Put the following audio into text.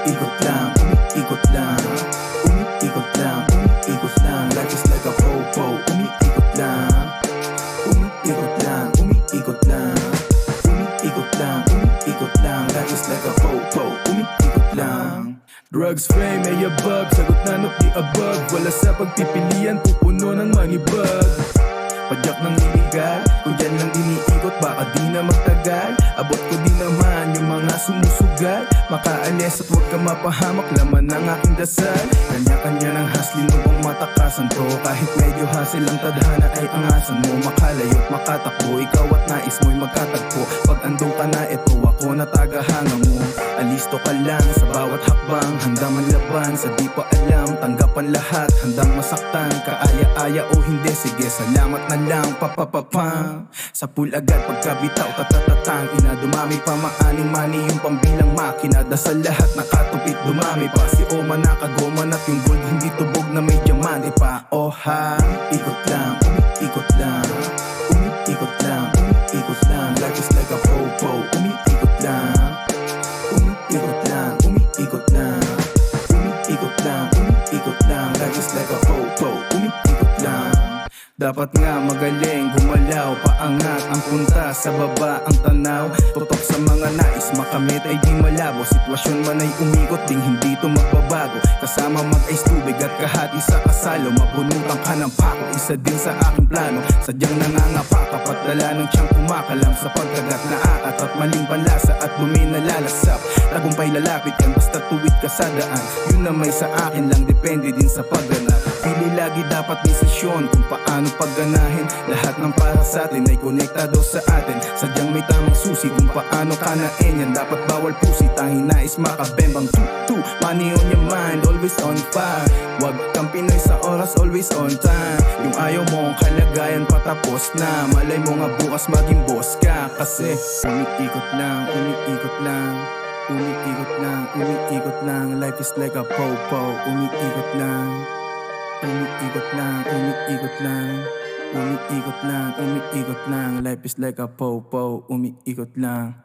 umiikot lang, umiikot lang. Umiikot lang, umiikot lang. Life is like a popo, umiikot lang. Umiikot lang, umiikot lang. Umiikot lang, umiikot lang. Life is like a popo, umiikot lang. Drugs, fame, ay above. Sagot na of the above. Wala sa pagpipilian, pupuno ng manibag. Padyak ng iligal, kung dyan lang iniikot, baka di na magtagal. Abot ko din naman yung mga sumusugal. Makaalis at huwag ka mapahamak, laman ng aking dasal. Kanya-kanya ng haslin upang matakasan to. Kahit medyo hasil ang tadhana ay angasan mo. Makalayo't makatakbo, ikaw at nais mo'y magkatagpo. Pag andong ka na, eto ako na tagahanga mo. Alisto ka lang sa bawat hakbang, handa man laban sa di pa alam. Tanggapan lahat, handang masaktan. Kaaya-aya o hindi, sige salamat na lang, papapapam. Sa pool agad pagkabitaw, tatatatang. Dumami pa maaning mani yung pambilang makina. Dasal lahat nakatupit, dumami pa. Si Oma nakagoman at yung gold hindi tubog na may diamante pa. Oh ha, ikot lang, umiikot lang. Umiikot lang, umiikot lang. Life is like a popo, umiikot lang. Umiikot lang, umiikot lang. Umiikot lang, umiikot lang. Life is like a popo, umiikot lang. Dapat nga magaling, gumalaw, paangat ang punta, sa baba ang tanaw. Tutok sa mga nais, makamit ay di malabo. Sitwasyon man ay umikot, ding hindi to magbabago. Kasama mag-ice tubig at kahati sa kasalo. Mabunutan ka ng pako, isa din sa aking plano. Sadyang nangangapa kapag dala ng tiyang kumakalam. Sa pagkagat na aat at maling panlasa at dumi na lalasap. Tagumpay lalapit yan basta tuwid ka sa daan. Yun na may sa akin lang, depende din sa pagganap. Pili lagi dapat desisyon kung paano pagganahin. Lahat ng para sa atin ay konektado sa atin. Sadyang may tamang susi kung paano kanain yan. Dapat bawal pusi, tanging nais makabembang tutu. Money on your mind, always on fire. Wag kang Pinoy sa oras, always on time. Yung ayaw mong kalagayan patapos na. Malay mo nga bukas maging boss ka. Kasi umiikot lang, umiikot lang. Umiikot lang, umiikot lang. Life is like a popo, umiikot lang. Umiikot lang, umiikot lang. Umiikot lang, umiikot lang. Life is like a popo, umiikot lang.